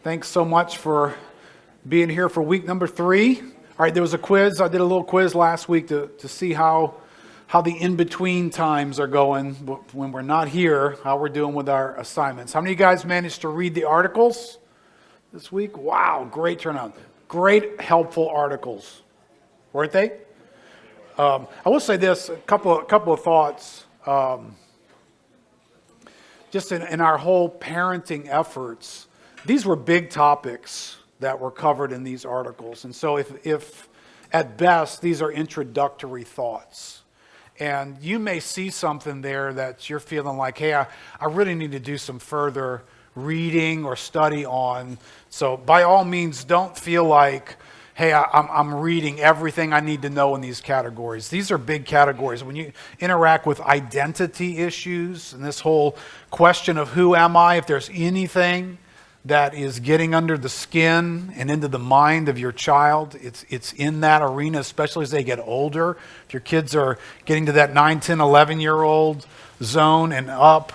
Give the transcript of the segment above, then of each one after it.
Thanks so much for being here for week number 3. All right, there was a quiz. I did a little quiz last week to see how the in-between times are going when we're not here, how we're doing with our assignments. How many of you guys managed to read the articles this week? Wow, great turnout. Great, helpful articles, weren't they? I will say this, a couple of thoughts. Just in our whole parenting efforts, these were big topics that were covered in these articles. And so if at best, these are introductory thoughts. And you may see something there that you're feeling like, hey, I really need to do some further reading or study on. So by all means, don't feel like, hey, I'm reading everything I need to know in these categories. These are big categories. When you interact with identity issues and this whole question of who am I, if there's anything that is getting under the skin and into the mind of your child, it's in that arena, especially as they get older. If your kids are getting to that 9, 10, 11-year-old zone and up,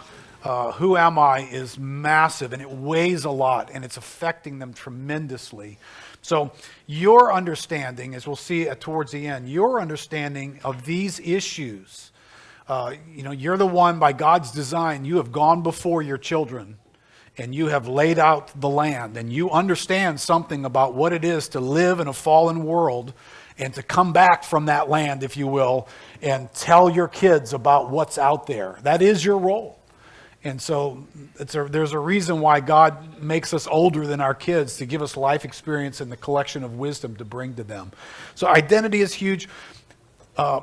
who am I is massive, and it weighs a lot, and it's affecting them tremendously. So your understanding, as we'll see towards the end, your understanding of these issues, you're the one by God's design, you have gone before your children and you have laid out the land and you understand something about what it is to live in a fallen world and to come back from that land, if you will, and tell your kids about what's out there. That is your role. And so there's a reason why God makes us older than our kids, to give us life experience and the collection of wisdom to bring to them. So identity is huge.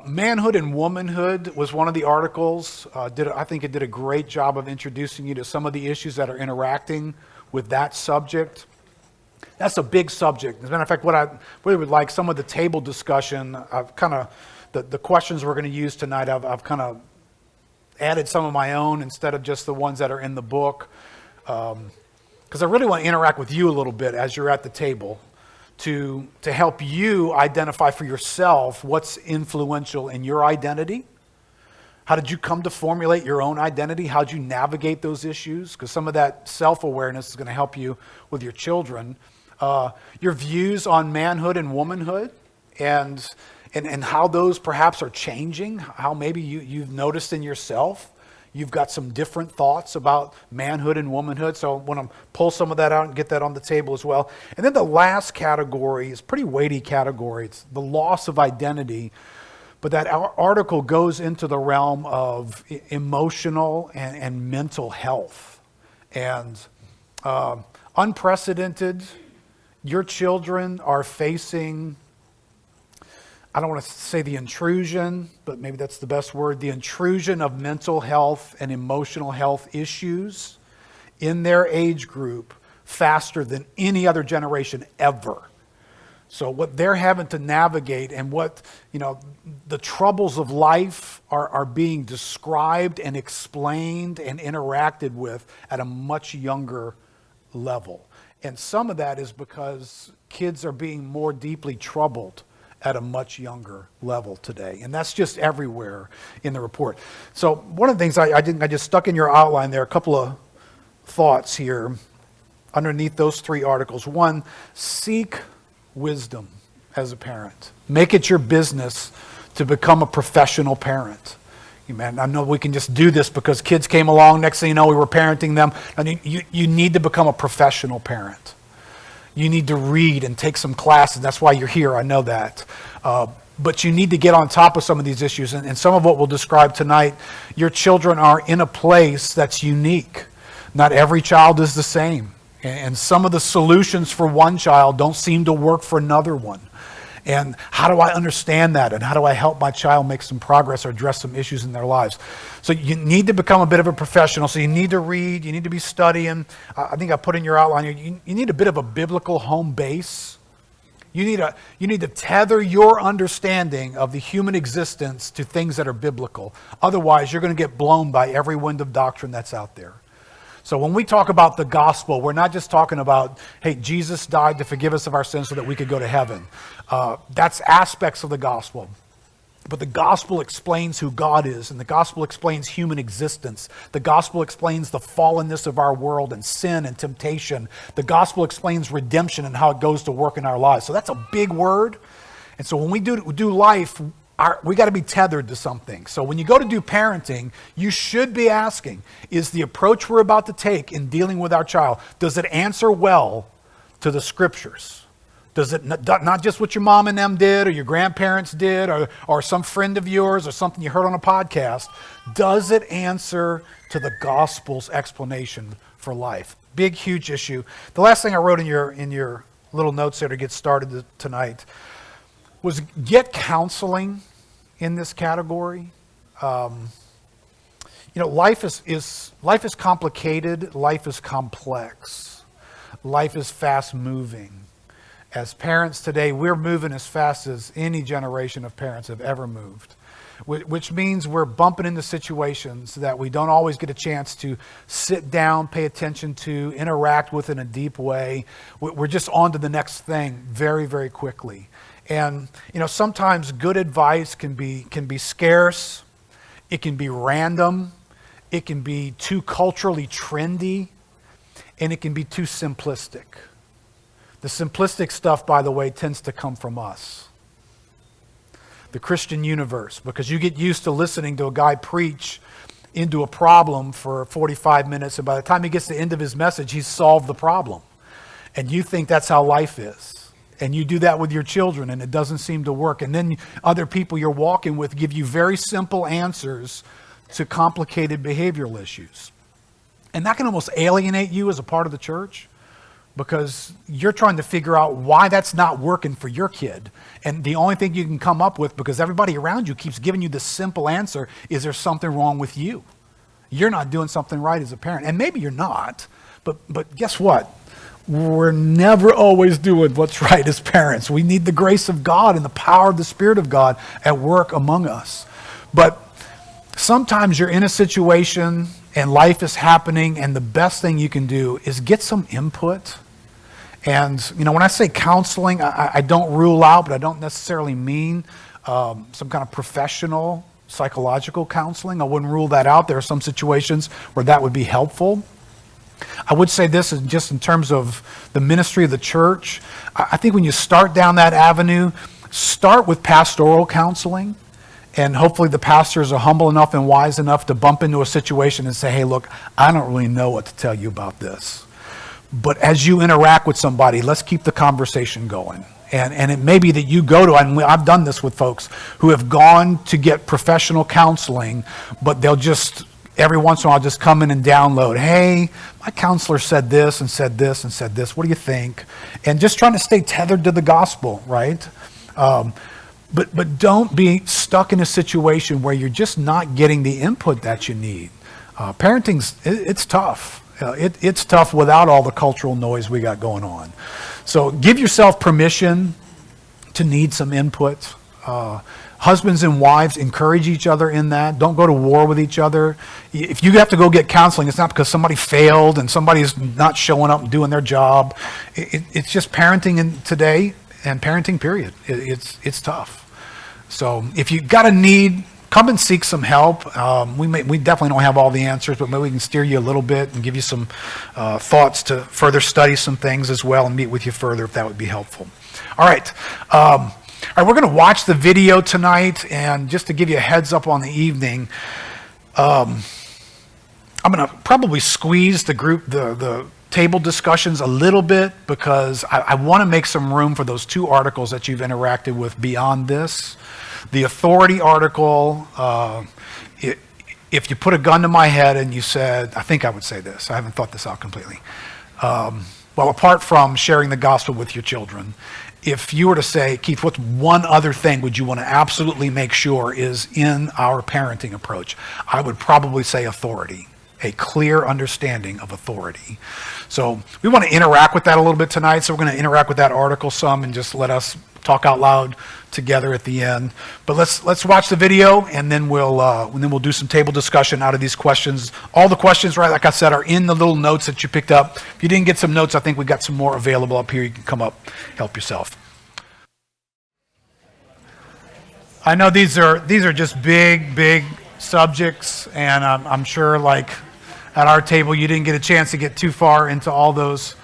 Manhood and womanhood was one of the articles. I think it did a great job of introducing you to some of the issues that are interacting with that subject. That's a big subject. As a matter of fact, what I really would like, some of the table discussion, I've kind of, the questions we're going to use tonight, I've kind of added some of my own instead of just the ones that are in the book. Because I really want to interact with you a little bit as you're at the table to help you identify for yourself what's influential in your identity. How did you come to formulate your own identity? How did you navigate those issues? Because some of that self-awareness is going to help you with your children. Your views on manhood and womanhood and how those perhaps are changing, how maybe you've noticed in yourself, you've got some different thoughts about manhood and womanhood. So I want to pull some of that out and get that on the table as well. And then the last category is a pretty weighty category. It's the loss of identity. But that article goes into the realm of emotional and mental health. And unprecedented, your children are facing, I don't want to say the intrusion, but maybe that's the best word, the intrusion of mental health and emotional health issues in their age group faster than any other generation ever. So what they're having to navigate and what, the troubles of life are being described and explained and interacted with at a much younger level. And some of that is because kids are being more deeply troubled at a much younger level today. And that's just everywhere in the report. So one of the things I just stuck in your outline there, a couple of thoughts here underneath those 3 articles. 1, seek wisdom as a parent. Make it your business to become a professional parent. Man, I know we can just do this because kids came along, next thing you know, we were parenting them. And you need to become a professional parent. You need to read and take some classes. That's why you're here, I know that. But you need to get on top of some of these issues. And some of what we'll describe tonight, your children are in a place that's unique. Not every child is the same. And some of the solutions for one child don't seem to work for another one. And how do I understand that? And how do I help my child make some progress or address some issues in their lives? So you need to become a bit of a professional. So you need to read, you need to be studying. I think I put in your outline, you need a bit of a biblical home base. You need to tether your understanding of the human existence to things that are biblical. Otherwise, you're going to get blown by every wind of doctrine that's out there. So when we talk about the gospel, we're not just talking about, hey, Jesus died to forgive us of our sins so that we could go to heaven. That's aspects of the gospel. But the gospel explains who God is, and the gospel explains human existence. The gospel explains the fallenness of our world and sin and temptation. The gospel explains redemption and how it goes to work in our lives. So that's a big word. And so when we do life, we got to be tethered to something. So when you go to do parenting, you should be asking, is the approach we're about to take in dealing with our child, does it answer well to the scriptures? Does it not just what your mom and them did or your grandparents did or some friend of yours or something you heard on a podcast? Does it answer to the gospel's explanation for life? Big, huge issue. The last thing I wrote in your little notes there to get started tonight was get counseling in this category. Life is complicated. Life is complex. Life is fast moving. As parents today, we're moving as fast as any generation of parents have ever moved, which means we're bumping into situations that we don't always get a chance to sit down, pay attention to, interact with in a deep way. We're just on to the next thing very, very quickly. And sometimes good advice can be scarce, it can be random, it can be too culturally trendy, and it can be too simplistic. The simplistic stuff, by the way, tends to come from us. The Christian universe, because you get used to listening to a guy preach into a problem for 45 minutes, and by the time he gets to the end of his message, he's solved the problem. And you think that's how life is. And you do that with your children, and it doesn't seem to work. And then other people you're walking with give you very simple answers to complicated behavioral issues. And that can almost alienate you as a part of the church, because you're trying to figure out why that's not working for your kid. And the only thing you can come up with, because everybody around you keeps giving you the simple answer, is there something wrong with you? You're not doing something right as a parent. And maybe you're not, but guess what? We're never always doing what's right as parents. We need the grace of God and the power of the Spirit of God at work among us. But sometimes you're in a situation and life is happening, and the best thing you can do is get some input. And, when I say counseling, I don't rule out, but I don't necessarily mean some kind of professional psychological counseling. I wouldn't rule that out. There are some situations where that would be helpful. I would say this is just in terms of the ministry of the church. I think when you start down that avenue, start with pastoral counseling. And hopefully the pastors are humble enough and wise enough to bump into a situation and say, hey, look, I don't really know what to tell you about this. But as you interact with somebody, let's keep the conversation going. And it may be that you go to, and I've done this with folks who have gone to get professional counseling, but they'll just, every once in a while, just come in and download, hey, my counselor said this and said this and said this. What do you think? And just trying to stay tethered to the gospel, right? But don't be stuck in a situation where you're just not getting the input that you need. Parenting's, it's tough. It's tough without all the cultural noise we got going on. So give yourself permission to need some input. Husbands and wives, encourage each other in that. Don't go to war with each other. If you have to go get counseling, it's not because somebody failed and somebody's not showing up and doing their job. It's just parenting in today and parenting period. It's tough. So if you got a need, come and seek some help. We definitely don't have all the answers, but maybe we can steer you a little bit and give you some thoughts to further study some things as well and meet with you further if that would be helpful. All right. We're going to watch the video tonight, and just to give you a heads up on the evening, I'm going to probably squeeze the table discussions a little bit, because I want to make some room for those two articles that you've interacted with beyond this. The authority article, if you put a gun to my head and you said, I think I would say this, I haven't thought this out completely. Well, apart from sharing the gospel with your children, if you were to say, Keith, what's one other thing would you want to absolutely make sure is in our parenting approach? I would probably say authority, a clear understanding of authority. So we want to interact with that a little bit tonight, so we're going to interact with that article some and just let us talk out loud together at the end. But let's watch the video, and then we'll do some table discussion out of these questions. All the questions, right, like I said, are in the little notes that you picked up. If you didn't get some notes, I think we've got some more available up here. You can come up, help yourself. I know these are just big subjects, and I'm sure like at our table you didn't get a chance to get too far into all those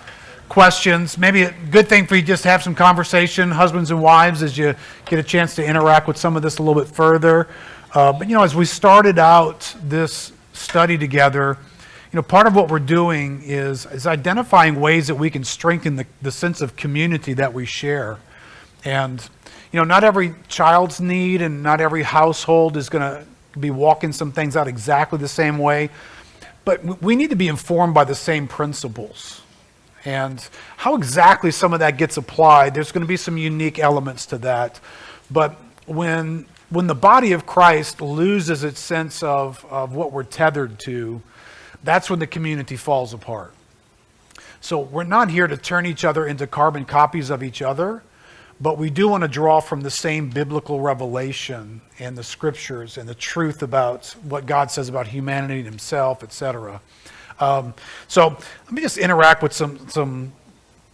questions. Maybe a good thing for you just to have some conversation, husbands and wives, as you get a chance to interact with some of this a little bit further. But as we started out this study together, part of what we're doing is identifying ways that we can strengthen the sense of community that we share. And not every child's need and not every household is going to be walking some things out exactly the same way, but we need to be informed by the same principles. And how exactly some of that gets applied, there's going to be some unique elements to that. But when the body of Christ loses its sense of what we're tethered to, that's when the community falls apart. So we're not here to turn each other into carbon copies of each other, but we do want to draw from the same biblical revelation and the scriptures and the truth about what God says about humanity and himself, etc. So let me just interact with some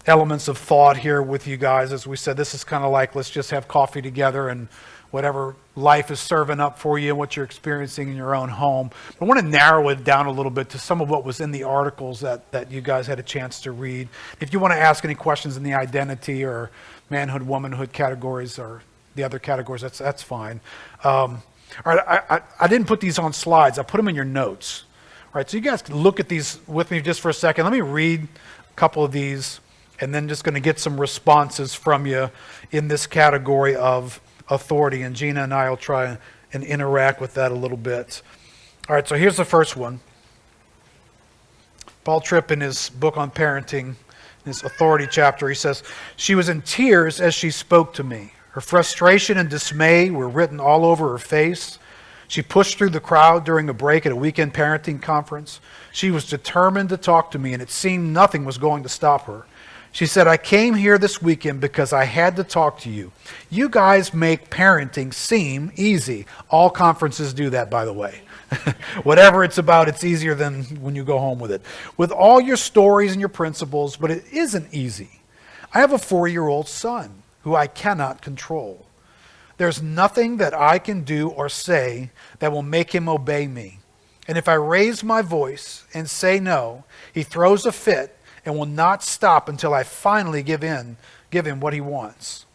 elements of thought here with you guys. As we said, this is kind of like, let's just have coffee together and whatever life is serving up for you and what you're experiencing in your own home. But I want to narrow it down a little bit to some of what was in the articles that you guys had a chance to read. If you want to ask any questions in the identity or manhood, womanhood categories or the other categories, that's fine. All right, I didn't put these on slides. I put them in your notes. All right, so you guys can look at these with me just for a second. Let me read a couple of these and then just going to get some responses from you in this category of authority. And Gina and I will try and interact with that a little bit. All right, so here's the first one. Paul Tripp, in his book on parenting, in his authority chapter, he says, "She was in tears as she spoke to me. Her frustration and dismay were written all over her face. She pushed through the crowd during a break at a weekend parenting conference. She was determined to talk to me, and it seemed nothing was going to stop her. She said, 'I came here this weekend because I had to talk to you. You guys make parenting seem easy.'" All conferences do that, by the way. Whatever it's about, it's easier than when you go home with it. "With all your stories and your principles, but it isn't easy. I have a 4-year-old son who I cannot control. There's nothing that I can do or say that will make him obey me. And if I raise my voice and say no, he throws a fit and will not stop until I finally give him what he wants.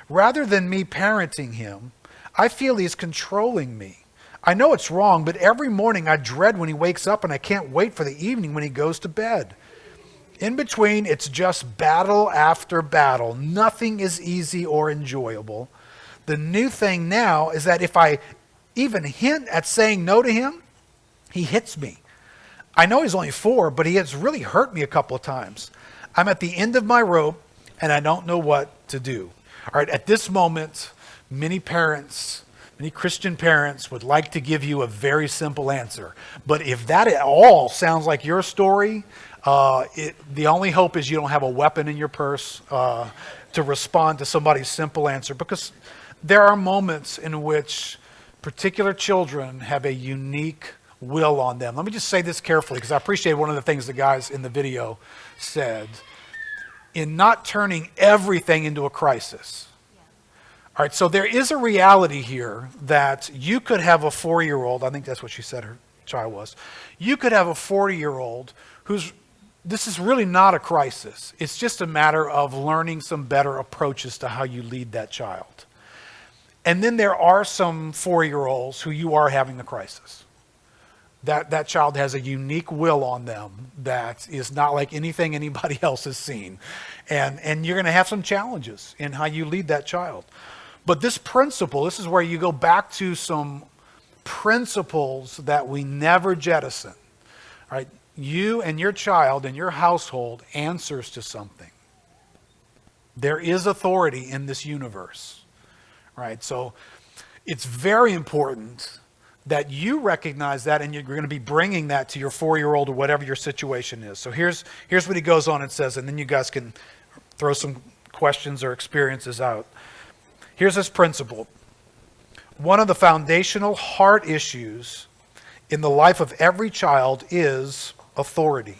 Rather than me parenting him, I feel he's controlling me. I know it's wrong, but every morning I dread when he wakes up and I can't wait for the evening when he goes to bed. In between, it's just battle after battle. Nothing is easy or enjoyable. The new thing now is that if I even hint at saying no to him, he hits me. I know he's only 4, but he has really hurt me a couple of times. I'm at the end of my rope, and I don't know what to do." All right, at this moment, many Christian parents would like to give you a very simple answer. But if that at all sounds like your story, the only hope is you don't have a weapon in your purse to respond to somebody's simple answer, because there are moments in which particular children have a unique will on them. Let me just say this carefully, because I appreciate one of the things the guys in the video said. In not turning everything into a crisis. All right, so there is a reality here that you could have a 4-year-old, I think that's what she said her child was. You could have a 40-year-old this is really not a crisis. It's just a matter of learning some better approaches to how you lead that child. And then there are some 4-year-olds who you are having a crisis. That child has a unique will on them that is not like anything anybody else has seen. And you're going to have some challenges in how you lead that child. But this principle, this is where you go back to some principles that we never jettison. All right, you and your child and your household answers to something. There is authority in this universe. Right? So it's very important that you recognize that, and you're going to be bringing that to your 4-year-old or whatever your situation is. So here's what he goes on and says, and then you guys can throw some questions or experiences out. Here's his principle. One of the foundational heart issues in the life of every child is authority.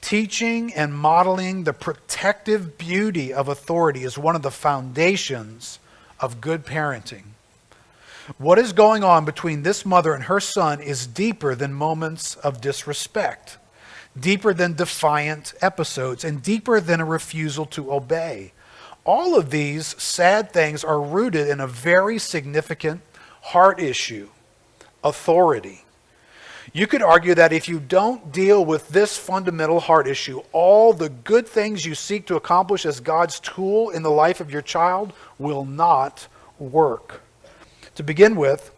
Teaching and modeling the protective beauty of authority is one of the foundations of good parenting. What is going on between this mother and her son is deeper than moments of disrespect, deeper than defiant episodes, and deeper than a refusal to obey. All of these sad things are rooted in a very significant heart issue: authority. You could argue that if you don't deal with this fundamental heart issue, all the good things you seek to accomplish as God's tool in the life of your child will not work. To begin with,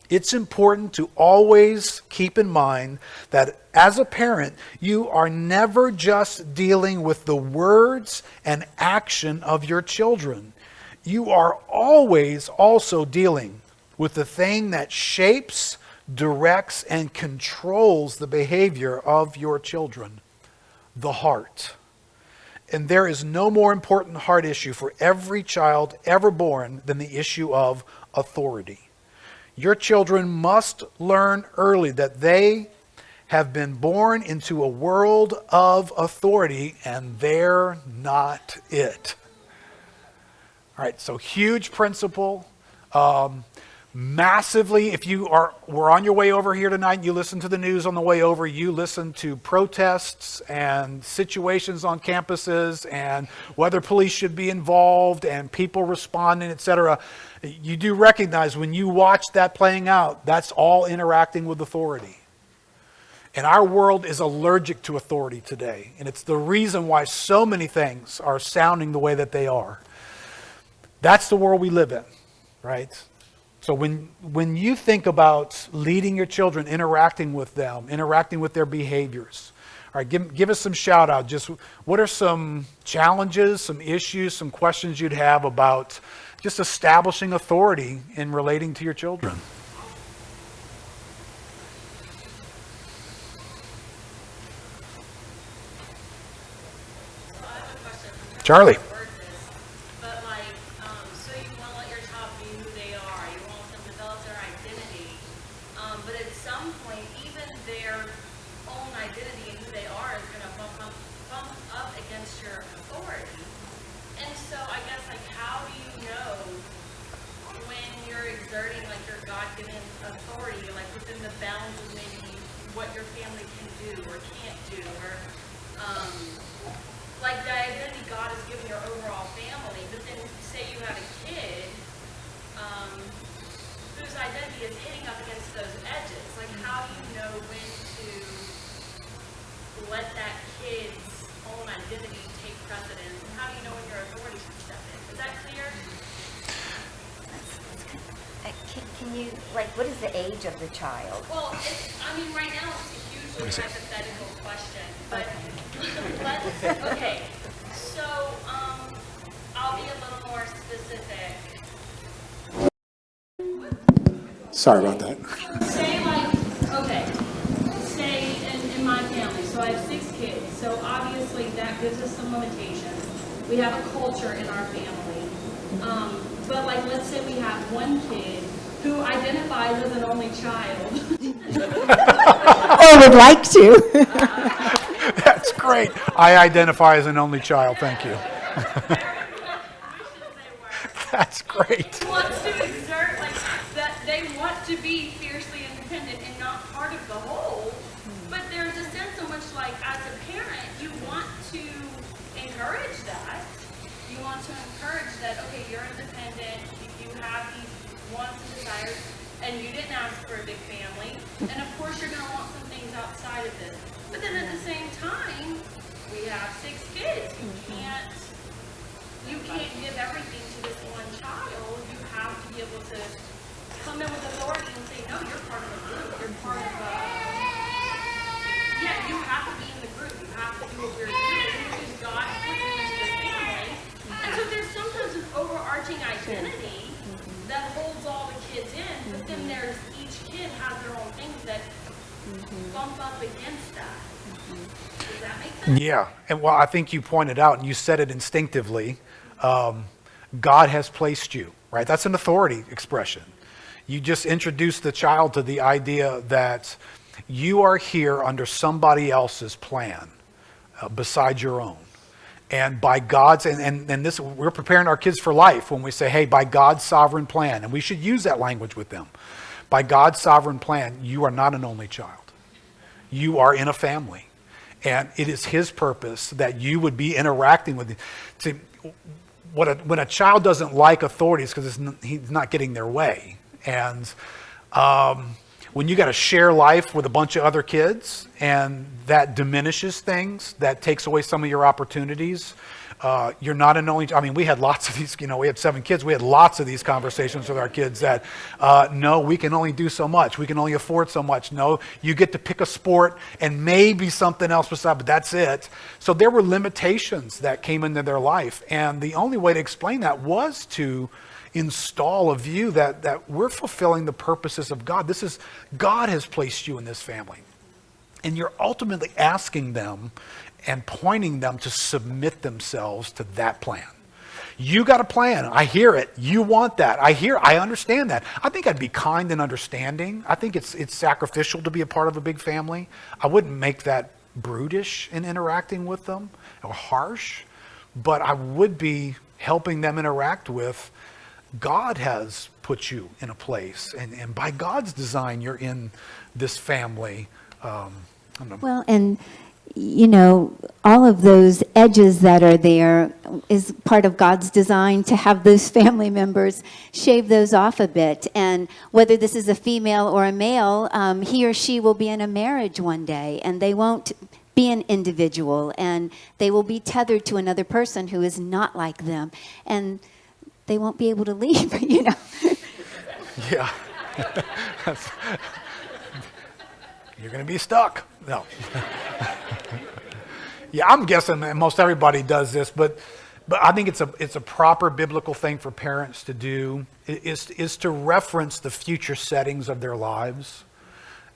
it's important to always keep in mind that as a parent, you are never just dealing with the words and action of your children. You are always also dealing with the thing that shapes, directs, and controls the behavior of your children: the heart. And there is no more important heart issue for every child ever born than the issue of authority. Your children must learn early that they have been born into a world of authority, and they're not it. All right, so huge principle. Massively, if you were on your way over here tonight and you listened to the news on the way over, you listened to protests and situations on campuses and whether police should be involved and people responding, etc. You do recognize when you watch that playing out, that's all interacting with authority. And our world is allergic to authority today. And it's the reason why so many things are sounding the way that they are. That's the world we live in, right? So when you think about leading your children, interacting with them, interacting with their behaviors, all right, give us some shout out. Just what are some challenges, some issues, some questions you'd have about just establishing authority in relating to your children? Charlie. What is the age of the child? Well, right now it's a hugely hypothetical question, but okay. So, I'll be a little more specific. Sorry about that. Say in my family, so I have 6 kids, so obviously that gives us some limitations. We have a culture in our family, but let's say we have one kid who identifies as an only child. Or would like to. That's great. I identify as an only child. Thank you. That's great. He wants to exert that. They want to be fiercely independent and not part of the whole. But there's a sense in which, as a parent, you want to encourage that. You want to encourage that. Okay, you're independent. You have these wants and desires, and you didn't ask for a big family, and of course you're going to want some things outside of this. But then at the same time, we have 6 kids. You can't give everything to this one child. You have to be able to come in with authority and say, no, you're part of the group. You're part of you have to be in the group. You have to do what we're doing because God put you into the family. And so there's sometimes an overarching identity that holds all the kids in, but then there's each kid has their own things that bump up against that. Does that make sense? Yeah, and I think you pointed out, and you said it instinctively, God has placed you, right? That's an authority expression. You just introduced the child to the idea that you are here under somebody else's plan besides your own. And by God's, and this, we're preparing our kids for life when we say, hey, by God's sovereign plan, and we should use that language with them. By God's sovereign plan, you are not an only child. You are in a family. And it is his purpose that you would be interacting with. When a child doesn't like authority, it's because he's not getting their way. And when you got to share life with a bunch of other kids, and that diminishes things, that takes away some of your opportunities. You're not an only, I mean, we had lots of these, we had 7 kids. We had lots of these conversations with our kids that, no, we can only do so much. We can only afford so much. No, you get to pick a sport and maybe something else besides, but that's it. So there were limitations that came into their life. And the only way to explain that was to install a view that we're fulfilling the purposes of God. God has placed you in this family. And you're ultimately asking them and pointing them to submit themselves to that plan. You got a plan. I hear it. You want that. I understand that. I think I'd be kind and understanding. I think it's sacrificial to be a part of a big family. I wouldn't make that brutish in interacting with them or harsh, but I would be helping them interact with God has put you in a place, and by God's design, you're in this family. Well, and all of those edges that are there is part of God's design to have those family members shave those off a bit. And whether this is a female or a male, he or she will be in a marriage one day, and they won't be an individual, and they will be tethered to another person who is not like them. And they won't be able to leave, Yeah. You're going to be stuck. No. Yeah, I'm guessing most everybody does this, but I think it's a proper biblical thing for parents to do is to reference the future settings of their lives,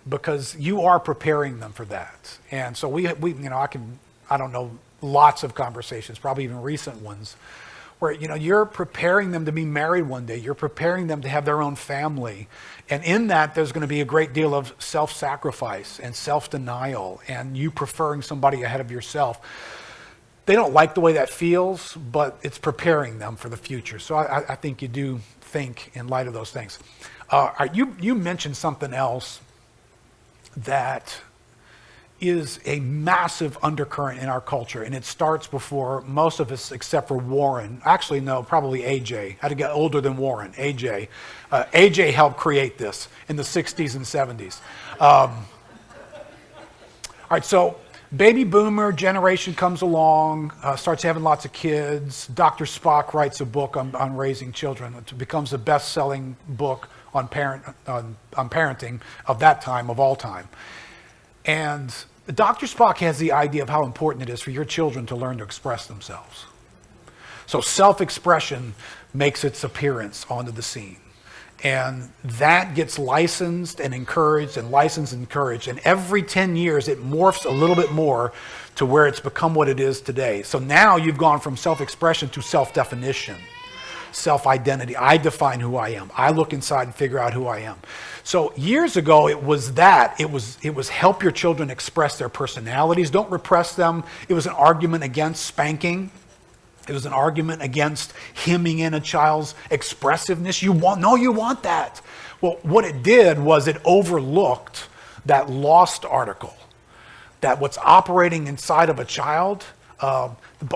because you are preparing them for that. And so we I don't know, lots of conversations, probably even recent ones, where you're preparing them to be married one day. You're preparing them to have their own family. And in that, there's going to be a great deal of self-sacrifice and self-denial and you preferring somebody ahead of yourself. They don't like the way that feels, but it's preparing them for the future. So I think you do think in light of those things. You mentioned something else that is a massive undercurrent in our culture, and it starts before most of us, except for Warren. Actually, no, probably AJ. I had to get older than Warren. AJ. AJ helped create this in the 60s and 70s. All right, so baby boomer generation comes along, starts having lots of kids. Dr. Spock writes a book on raising children. It becomes a best-selling book on parenting of that time, of all time. And Dr. Spock has the idea of how important it is for your children to learn to express themselves. So self-expression makes its appearance onto the scene. And that gets licensed and encouraged and licensed and encouraged. And every 10 years, it morphs a little bit more to where it's become what it is today. So now you've gone from self-expression to self-definition, self-identity. I define who I am. I look inside and figure out who I am. So years ago, it was that. It was help your children express their personalities. Don't repress them. It was an argument against spanking. It was an argument against hemming in a child's expressiveness. You want that. Well, what it did was it overlooked that lost article, that what's operating inside of a child, the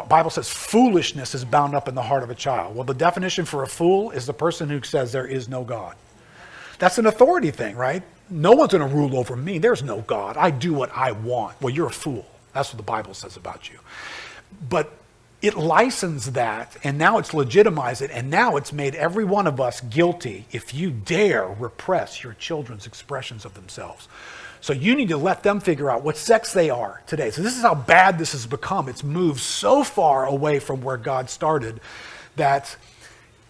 Bible says foolishness is bound up in the heart of a child. Well, the definition for a fool is the person who says there is no God. That's an authority thing, right? No one's going to rule over me. There's no God. I do what I want. Well, you're a fool. That's what the Bible says about you. But it licensed that, and now it's legitimized it, and now it's made every one of us guilty if you dare repress your children's expressions of themselves. So you need to let them figure out what sex they are today. So this is how bad this has become. It's moved so far away from where God started that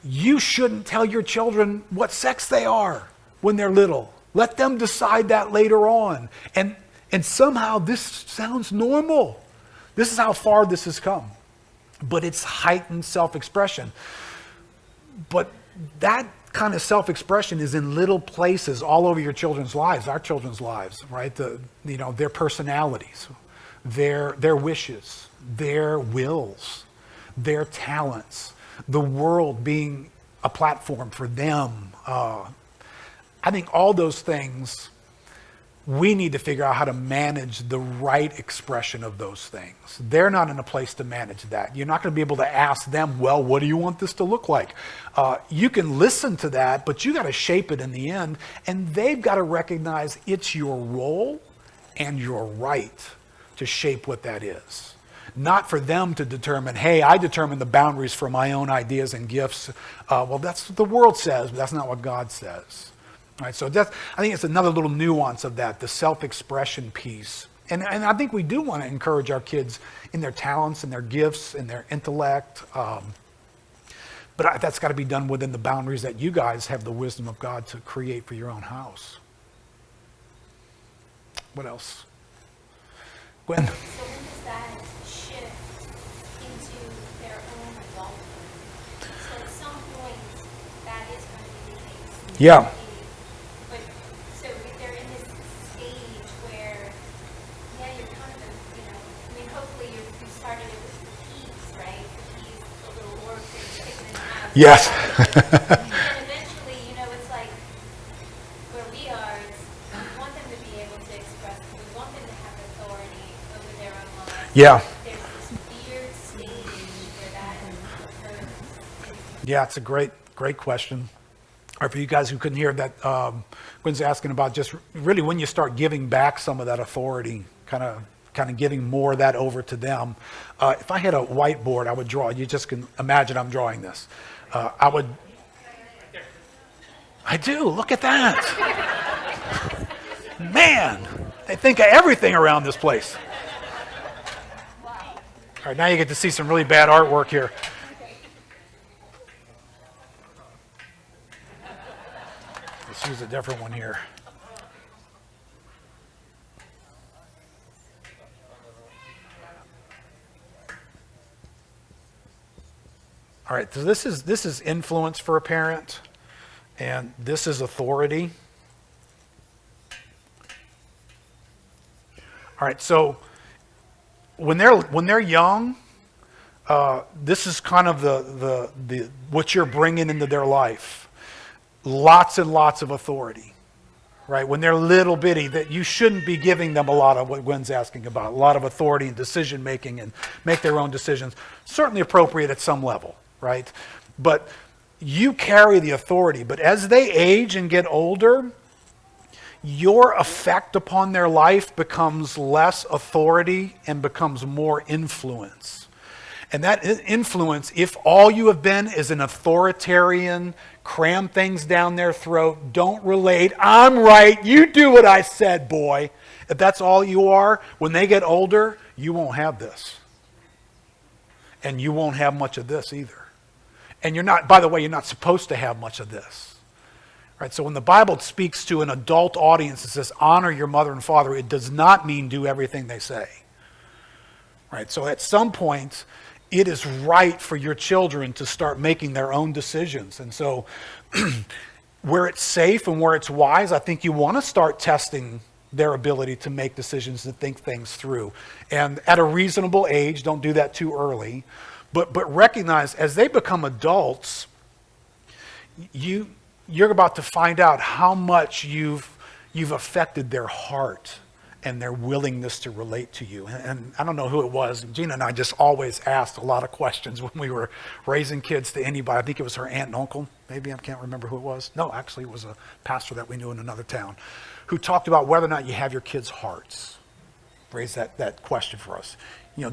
you shouldn't tell your children what sex they are when they're little. Let them decide that later on. And somehow this sounds normal. This is how far this has come. But it's heightened self-expression. But that kind of self-expression is in little places all over your children's lives, our children's lives, right? Their personalities, their wishes, their wills, their talents, the world being a platform for them. I think all those things, we need to figure out how to manage the right expression of those things. They're not in a place to manage that. You're not going to be able to ask them, well, what do you want this to look like? You can listen to that, but you got to shape it in the end. And they've got to recognize it's your role and your right to shape what that is. Not for them to determine, hey, I determine the boundaries for my own ideas and gifts. Well, that's what the world says, but that's not what God says. All right, so I think it's another little nuance of that, the self-expression piece. And I think we do want to encourage our kids in their talents and their gifts and their intellect. But that's got to be done within the boundaries that you guys have the wisdom of God to create for your own house. What else? Gwen? So when does that shift into their own adulthood? So at some point, that is going to be the case. Yeah. But so if they're in this stage where, yeah, you're kind of, I mean, hopefully you started it with the keys, right? The keys, the little orphan, kicking in house. Yes. And eventually, it's like where we are, we want them to be able to express, we want them to have authority over their own lives. Yeah. There's this weird stage where that occurs. Yeah, it's a great question. Or for you guys who couldn't hear that, Gwen's asking about just really when you start giving back some of that authority, kind of giving more of that over to them. If I had a whiteboard, I would draw. You just can imagine I'm drawing this. I do. Look at that. Man, they think of everything around this place. All right, now you get to see some really bad artwork here. Let's use a different one here. All right, so this is influence for a parent, and this is authority. All right, so when they're young, this is kind of the what you're bringing into their life. Lots and lots of authority, right? When they're little bitty, that you shouldn't be giving them a lot of what Gwen's asking about, a lot of authority and decision making and make their own decisions. Certainly appropriate at some level, right? But you carry the authority. But as they age and get older, your effect upon their life becomes less authority and becomes more influence. And that influence, if all you have been is an authoritarian, cram things down their throat, don't relate, I'm right, you do what I said, boy. If that's all you are, when they get older, you won't have this. And you won't have much of this either. And you're not, by the way, you're not supposed to have much of this. Right? So when the Bible speaks to an adult audience, it says, honor your mother and father, it does not mean do everything they say. Right? So at some point, it is right for your children to start making their own decisions. And so where it's safe and where it's wise, I think you want to start testing their ability to make decisions, to think things through. And at a reasonable age, don't do that too early, but recognize as they become adults, you're about to find out how much you've affected their heart and their willingness to relate to you. And I don't know who it was. Gina and I just always asked a lot of questions when we were raising kids to anybody. I think it was her aunt and uncle. Maybe I can't remember who it was. No, actually it was a pastor that we knew in another town who talked about whether or not you have your kids' hearts. Raised that question for us.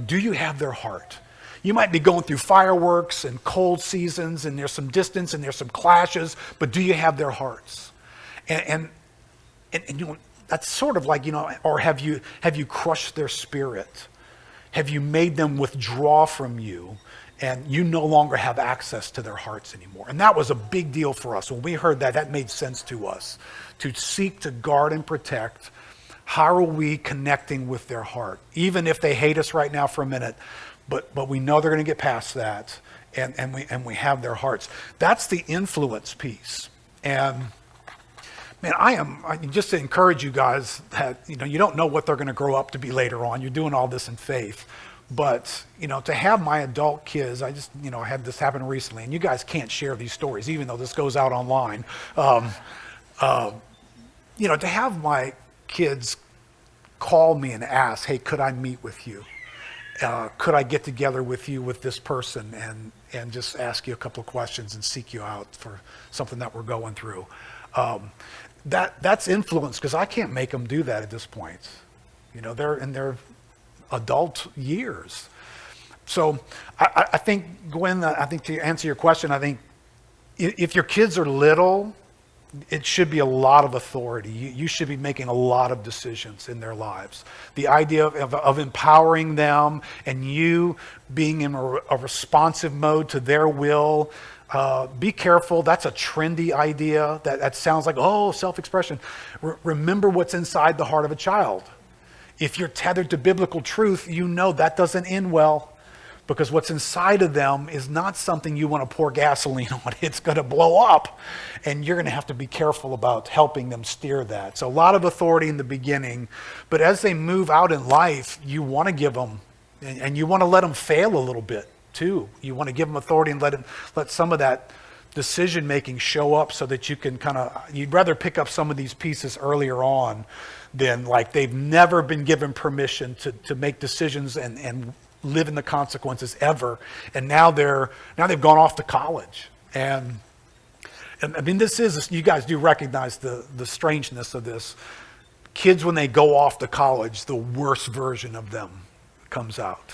Do you have their heart? You might be going through fireworks and cold seasons and there's some distance and there's some clashes, but do you have their hearts? And that's sort of like, or have you crushed their spirit? Have you made them withdraw from you and you no longer have access to their hearts anymore? And that was a big deal for us. When we heard that made sense to us, to seek to guard and protect. How are we connecting with their heart? Even if they hate us right now for a minute, but we know they're going to get past that and we have their hearts. That's the influence piece. And man, just to encourage you guys that, you don't know what they're going to grow up to be later on. You're doing all this in faith. But, to have my adult kids, I just, had this happen recently, and you guys can't share these stories, even though this goes out online. To have my kids call me and ask, hey, could I meet with you? Could I get together with you with this person and just ask you a couple of questions and seek you out for something that we're going through? That's influence, because I can't make them do that at this point. They're in their adult years. So I think, Gwen, to answer your question, I think if your kids are little, it should be a lot of authority. You should be making a lot of decisions in their lives. The idea of empowering them and you being in a responsive mode to their will. Be careful. That's a trendy idea. That sounds like, self-expression. Remember what's inside the heart of a child. If you're tethered to biblical truth, that doesn't end well. Because what's inside of them is not something you want to pour gasoline on. It's going to blow up. And you're going to have to be careful about helping them steer that. So a lot of authority in the beginning. But as they move out in life, you want to give them, and you want to let them fail a little bit too. You want to give them authority and let some of that decision making show up, so that you can you'd rather pick up some of these pieces earlier on than like they've never been given permission to make decisions and live in the consequences ever, and now they've gone off to college, and I mean, you guys do recognize the strangeness of this. Kids, when they go off to college, the worst version of them comes out,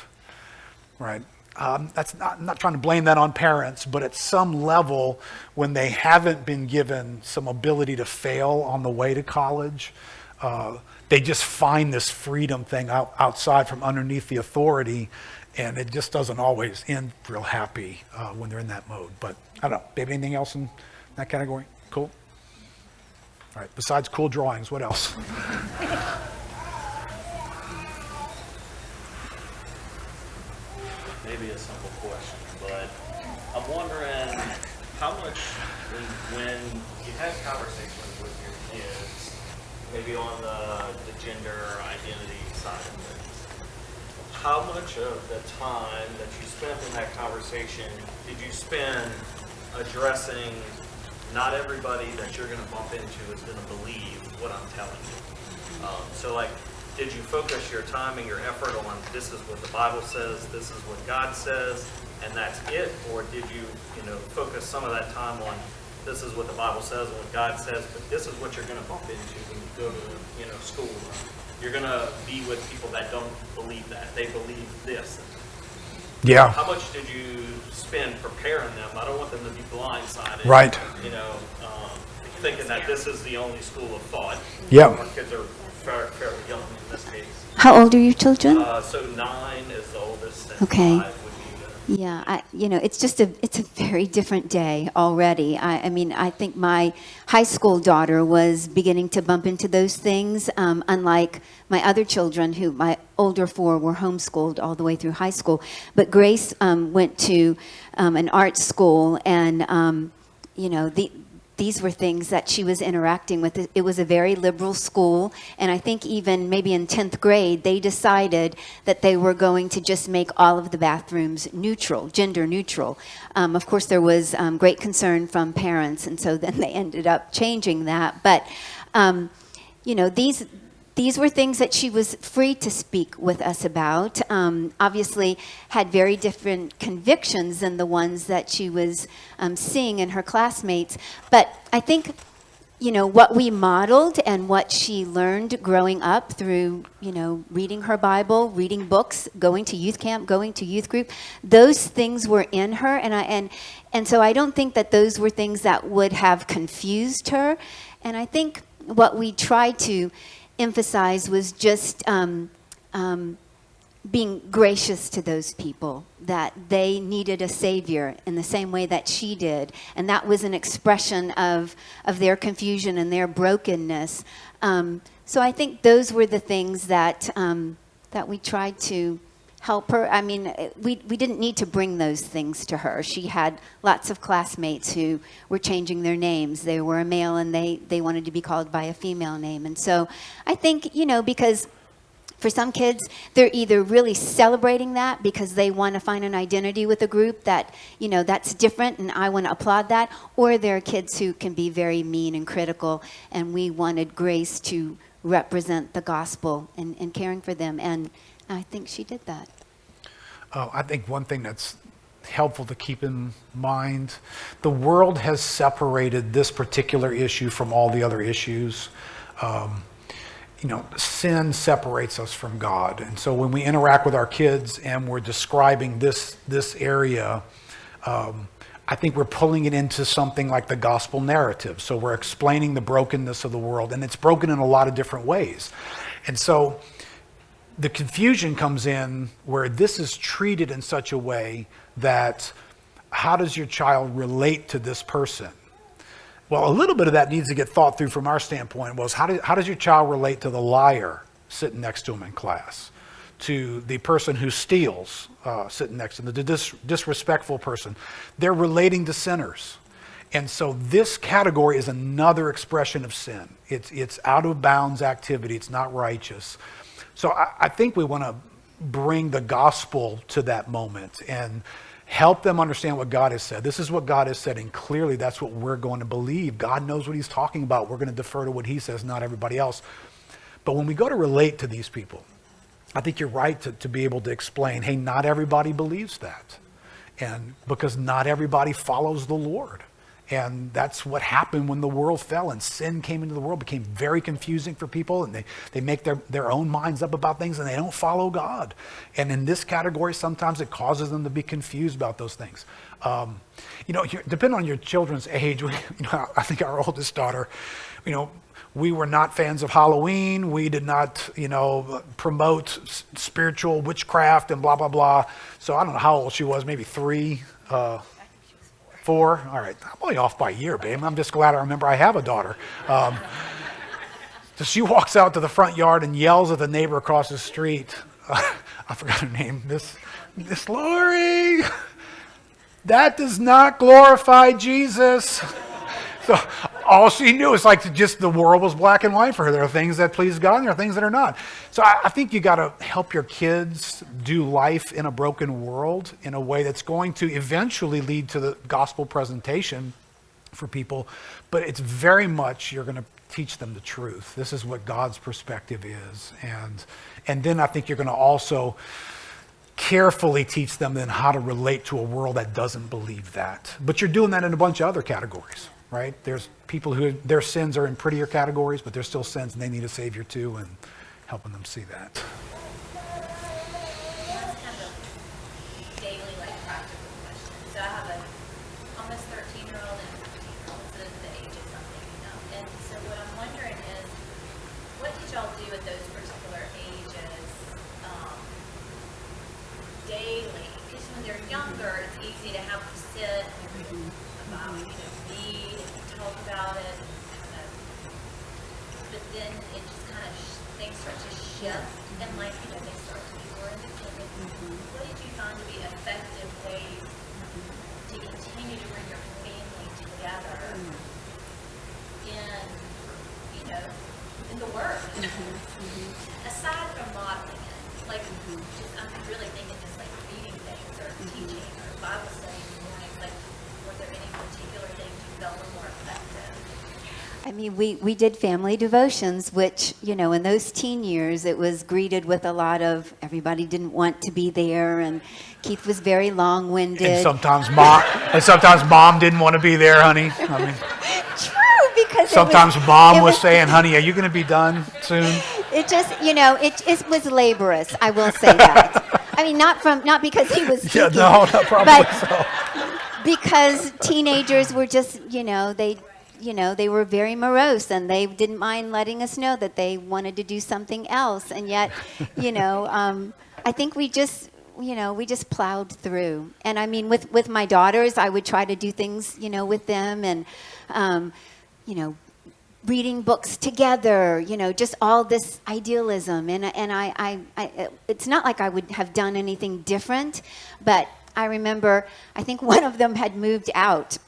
right? I'm not trying to blame that on parents, but at some level, when they haven't been given some ability to fail on the way to college, they just find this freedom thing outside from underneath the authority, and it just doesn't always end real happy when they're in that mode. But I don't know, babe, anything else in that category? Cool. All right, besides cool drawings, what else? Maybe a simple question, but I'm wondering how much when you have conversations with your kids, maybe on the gender identity side of things, how much of the time that you spent in that conversation did you spend addressing not everybody that you're going to bump into is going to believe what I'm telling you? So like, did you focus your time and your effort on this is what the Bible says, this is what God says, and that's it? Or did you focus some of that time on this is what the Bible says and what God says, but this is what you're going to bump into when you go to school? You're going to be with people that don't believe that. They believe this. Yeah. How much did you spend preparing them? I don't want them to be blindsided. Right. Thinking that this is the only school of thought. Yeah. Our kids are fairly young in this case. How old are your children? So 9 is the oldest, and Okay. 5 would be Yeah, it's a very different day already. I mean, I think my high school daughter was beginning to bump into those things, unlike my other children, who my older 4 were homeschooled all the way through high school. But Grace went to an art school, and these were things that she was interacting with. It was a very liberal school, and I think even maybe in 10th grade, they decided that they were going to just make all of the bathrooms neutral, gender neutral. Of course, there was great concern from parents, and so then they ended up changing that. But, these were things that she was free to speak with us about. Obviously, had very different convictions than the ones that she was seeing in her classmates. But I think, what we modeled and what she learned growing up through, reading her Bible, reading books, going to youth camp, going to youth group, those things were in her. And so I don't think that those were things that would have confused her. And I think what we tried to emphasize was just being gracious to those people, that they needed a savior in the same way that she did, and that was an expression of their confusion and their brokenness. So I think those were the things that we tried to help her. I mean, we didn't need to bring those things to her. She had lots of classmates who were changing their names. They were a male and they wanted to be called by a female name. And so I think, because For some kids, they're either really celebrating that because they want to find an identity with a group that, that's different and I want to applaud that, or there are kids who can be very mean and critical, and we wanted Grace to represent the gospel and caring for them, and I think she did that. I think one thing that's helpful to keep in mind, the world has separated this particular issue from all the other issues. Sin separates us from God. And so when we interact with our kids and we're describing this area, I think we're pulling it into something like the gospel narrative. So we're explaining the brokenness of the world, and it's broken in a lot of different ways. And so the confusion comes in where this is treated in such a way that how does your child relate to this person? Well, a little bit of that needs to get thought through from our standpoint was how does your child relate to the liar sitting next to him in class, to the person who steals sitting next to them, the disrespectful person. They're relating to sinners. And so this category is another expression of sin. It's out of bounds activity. It's not righteous. So I think we want to bring the gospel to that moment and help them understand what God has said. This is what God has said, and clearly that's what we're going to believe. God knows what he's talking about. We're going to defer to what he says, not everybody else. But when we go to relate to these people, I think you're right to be able to explain, hey, not everybody believes that. And because not everybody follows the Lord. And that's what happened when the world fell and sin came into the world. It became very confusing for people, and they make their own minds up about things, and they don't follow God. And in this category, sometimes it causes them to be confused about those things. Depending on your children's age, I think our oldest daughter, we were not fans of Halloween. We did not, promote spiritual witchcraft and blah, blah, blah. So I don't know how old she was, maybe 3, 4. All right, I'm only off by a year, babe. I'm just glad I remember I have a daughter. So she walks out to the front yard and yells at the neighbor across the street. I forgot her name. Miss Lori. That does not glorify Jesus. So all she knew is just the world was black and white for her. There are things that please God and there are things that are not. So I think you got to help your kids do life in a broken world in a way that's going to eventually lead to the gospel presentation for people. But it's very much you're going to teach them the truth. This is what God's perspective is. And then I think you're going to also carefully teach them then how to relate to a world that doesn't believe that. But you're doing that in a bunch of other categories. Right? There's people who their sins are in prettier categories, but they're still sins and they need a Savior too, and helping them see that. That's kind of a daily, practical question. So I have a almost 13-year-old and a 15-year-old, so it's the age of something, And so what I'm wondering is, what did y'all do at those particular ages daily? Because when they're younger, it's easy to have to sit about, talk about it, but then it just things start to shift, and they start to be more independent. What did you find to be effective ways to continue to bring your family together in the Word? Aside from modeling it, I'm really thinking just reading things or teaching or Bible study in the morning. Were there any particular things you felt were more effective? I mean, we did family devotions, which, in those teen years, it was greeted with a lot of, everybody didn't want to be there, and Keith was very long-winded. And sometimes mom didn't want to be there, honey. True, because sometimes mom was saying, honey, are you going to be done soon? It just, it was laborious, I will say that. I mean, not because he was speaking, probably so. Because teenagers were just, they were very morose, and they didn't mind letting us know that they wanted to do something else. And yet, I think we just plowed through. And I mean, with my daughters, I would try to do things, with them, and, reading books together, just all this idealism. And I it's not like I would have done anything different, but I remember, I think one of them had moved out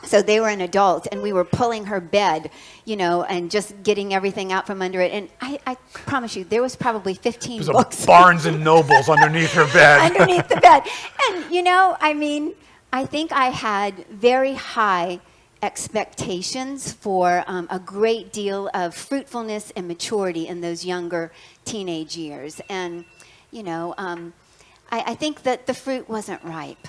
So they were an adult, and we were pulling her bed, and just getting everything out from under it. And I promise you, there was probably 15 There's a books Barnes and Nobles underneath her bed. underneath the bed. And, I think I had very high expectations for a great deal of fruitfulness and maturity in those younger teenage years. And, I think that the fruit wasn't ripe.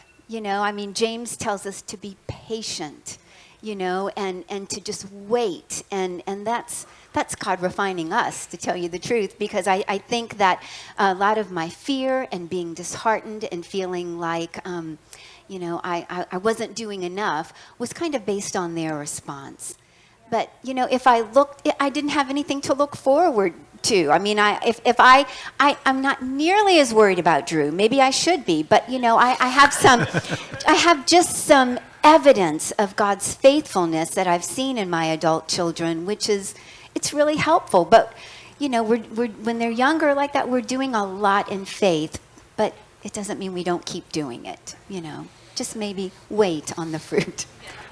James tells us to be patient, and to just wait. And that's God refining us, to tell you the truth, because I think that a lot of my fear and being disheartened and feeling like, I wasn't doing enough was kind of based on their response. But, if I looked, I didn't have anything to look forward to. I'm not nearly as worried about Drew. Maybe I should be, but I have just some evidence of God's faithfulness that I've seen in my adult children, it's really helpful. But when they're younger like that, we're doing a lot in faith, but it doesn't mean we don't keep doing it. Just maybe wait on the fruit.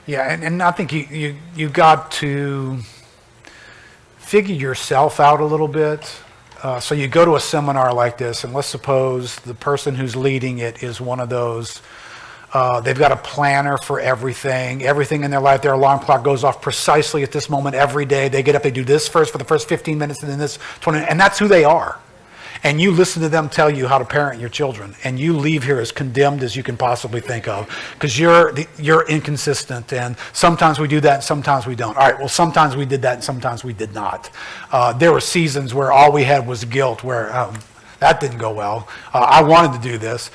Yeah, and I think you got to figure yourself out a little bit. So you go to a seminar like this, and let's suppose the person who's leading it is one of those, they've got a planner for everything in their life. Their alarm clock goes off precisely at this moment every day. They get up, they do this first for the first 15 minutes, and then this 20, and that's who they are. And you listen to them tell you how to parent your children, and you leave here as condemned as you can possibly think of, because you're inconsistent, and sometimes we do that and sometimes we don't. All right, well, sometimes we did that and sometimes we did not. There were seasons where all we had was guilt, where that didn't go well. I wanted to do this.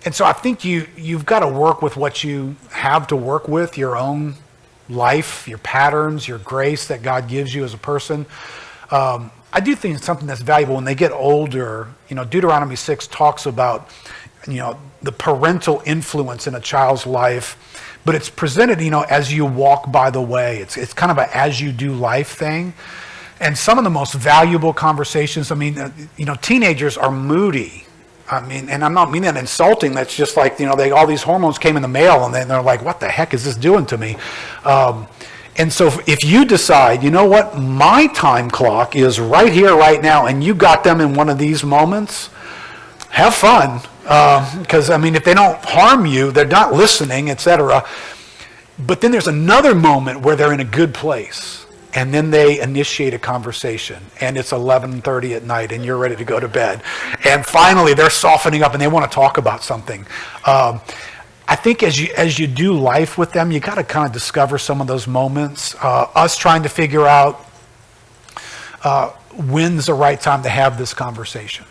And so I think you've got to work with what you have to work with, your own life, your patterns, your grace that God gives you as a person. I do think it's something that's valuable when they get older. Deuteronomy 6 talks about, the parental influence in a child's life, but it's presented, as you walk by the way. It's kind of a as you do life thing. And some of the most valuable conversations, teenagers are moody. And I'm not meaning that insulting. That's just like, all these hormones came in the mail, and then they're like, what the heck is this doing to me? And so if you decide, what, my time clock is right here, right now, and you got them in one of these moments, have fun. Because, if they don't harm you, they're not listening, etc. But then there's another moment where they're in a good place, and then they initiate a conversation, and it's 11:30 at night, and you're ready to go to bed. And finally, they're softening up, and they want to talk about something. I think as you do life with them, you got to kind of discover some of those moments. Us trying to figure out when's the right time to have this conversation.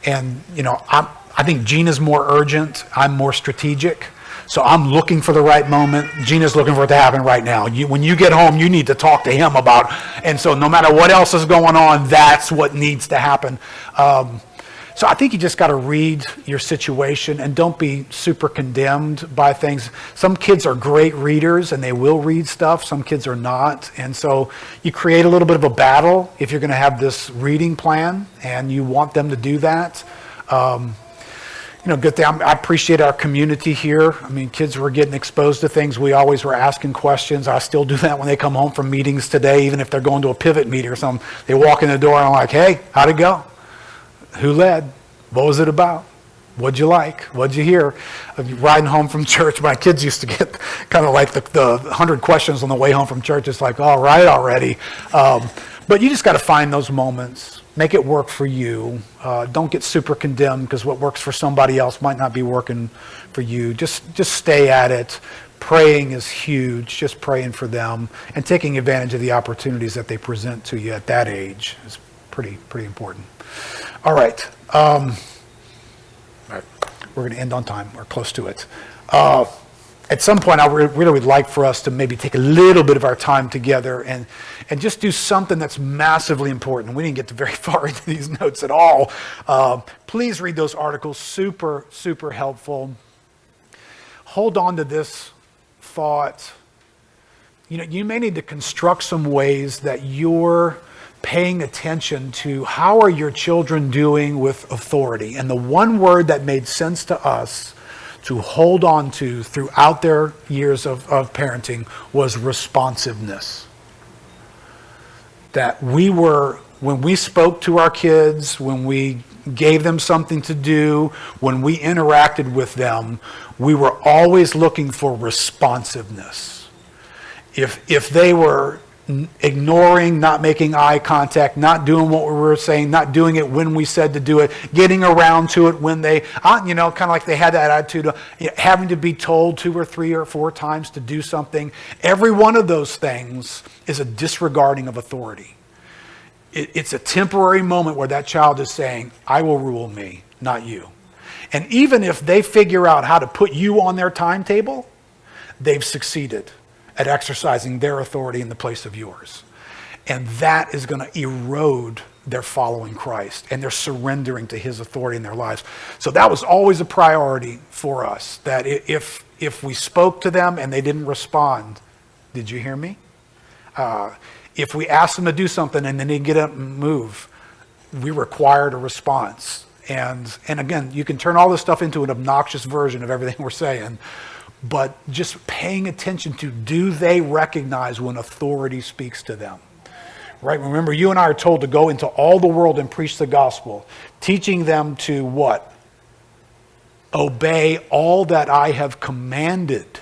And I think Gina's more urgent. I'm more strategic. So I'm looking for the right moment. Gina's looking for it to happen right now. When you get home, you need to talk to him about. And so no matter what else is going on, that's what needs to happen. So I think you just got to read your situation and don't be super condemned by things. Some kids are great readers and they will read stuff. Some kids are not. And so you create a little bit of a battle if you're going to have this reading plan and you want them to do that. Good thing. I appreciate our community here. Kids were getting exposed to things. We always were asking questions. I still do that when they come home from meetings today, even if they're going to a pivot meeting or something. They walk in the door and I'm like, hey, how'd it go? Who led? What was it about? What'd you like? What'd you hear? Riding home from church, my kids used to get kind of like the 100 questions on the way home from church. It's like, all right already. But you just got to find those moments. Make it work for you. Don't get super condemned because what works for somebody else might not be working for you. Just stay at it. Praying is huge. Just praying for them and taking advantage of the opportunities that they present to you at that age is pretty important. All right. We're going to end on time. We're close to it. At some point, I really would like for us to maybe take a little bit of our time together and just do something that's massively important. We didn't get very far into these notes at all. Please read those articles. Super, super helpful. Hold on to this thought. You may need to construct some ways that you're paying attention to how are your children doing with authority. And the one word that made sense to us to hold on to throughout their years of parenting was responsiveness. That when we spoke to our kids, when we gave them something to do, when we interacted with them, we were always looking for responsiveness. If they were ignoring, not making eye contact, not doing what we were saying, not doing it when we said to do it, getting around to it when they, kind of like they had that attitude of having to be told 2 or 3 or 4 times to do something. Every one of those things is a disregarding of authority. It's a temporary moment where that child is saying, I will rule me, not you. And even if they figure out how to put you on their timetable, they've succeeded at exercising their authority in the place of yours. And that is going to erode their following Christ and their surrendering to his authority in their lives. So that was always a priority for us, that if we spoke to them and they didn't respond, did you hear me? If we asked them to do something and they didn't get up and move, we required a response. And again, you can turn all this stuff into an obnoxious version of everything we're saying, but just paying attention to, do they recognize when authority speaks to them? Right? Remember, you and I are told to go into all the world and preach the gospel, teaching them to what? Obey all that I have commanded.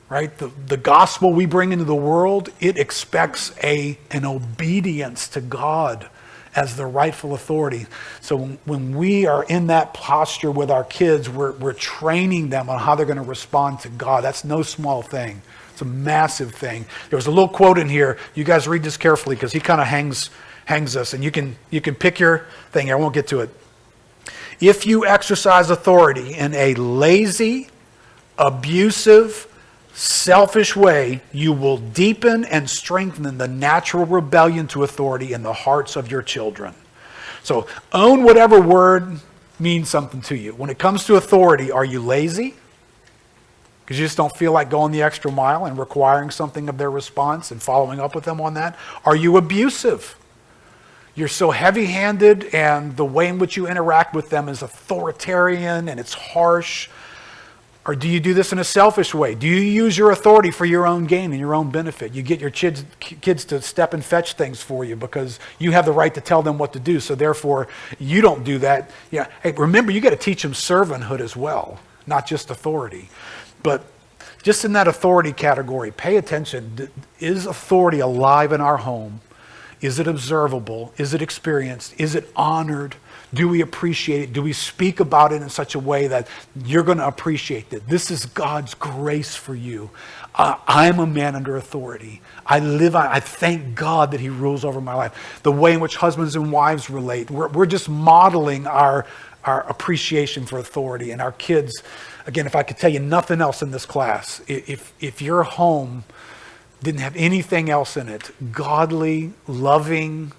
Right? The gospel we bring into the world, it expects an obedience to God as the rightful authority. So when we are in that posture with our kids, we're training them on how they're going to respond to God. That's no small thing. It's a massive thing. There was a little quote in here. You guys read this carefully because he kind of hangs us, and you can pick your thing. I won't get to it. If you exercise authority in a lazy, abusive, selfish way, you will deepen and strengthen the natural rebellion to authority in the hearts of your children. So own whatever word means something to you. When it comes to authority, are you lazy? Because you just don't feel like going the extra mile and requiring something of their response and following up with them on that? Are you abusive? You're so heavy-handed and the way in which you interact with them is authoritarian and it's harsh. Or do you do this in a selfish way? Do you use your authority for your own gain and your own benefit? You get your kids to step and fetch things for you because you have the right to tell them what to do. So therefore, you don't do that. Yeah. Hey, remember, you got to teach them servanthood as well, not just authority. But just in that authority category, pay attention. Is authority alive in our home? Is it observable? Is it experienced? Is it honored? Do we appreciate it? Do we speak about it in such a way that you're going to appreciate that this is God's grace for you? I'm a man under authority. I thank God that he rules over my life. The way in which husbands and wives relate, we're just modeling our appreciation for authority. And our kids, again, if I could tell you nothing else in this class, if your home didn't have anything else in it, godly, loving,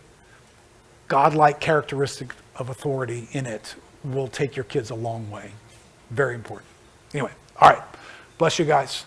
godlike characteristic of authority in it will take your kids a long way. Very important. Anyway, all right. Bless you guys.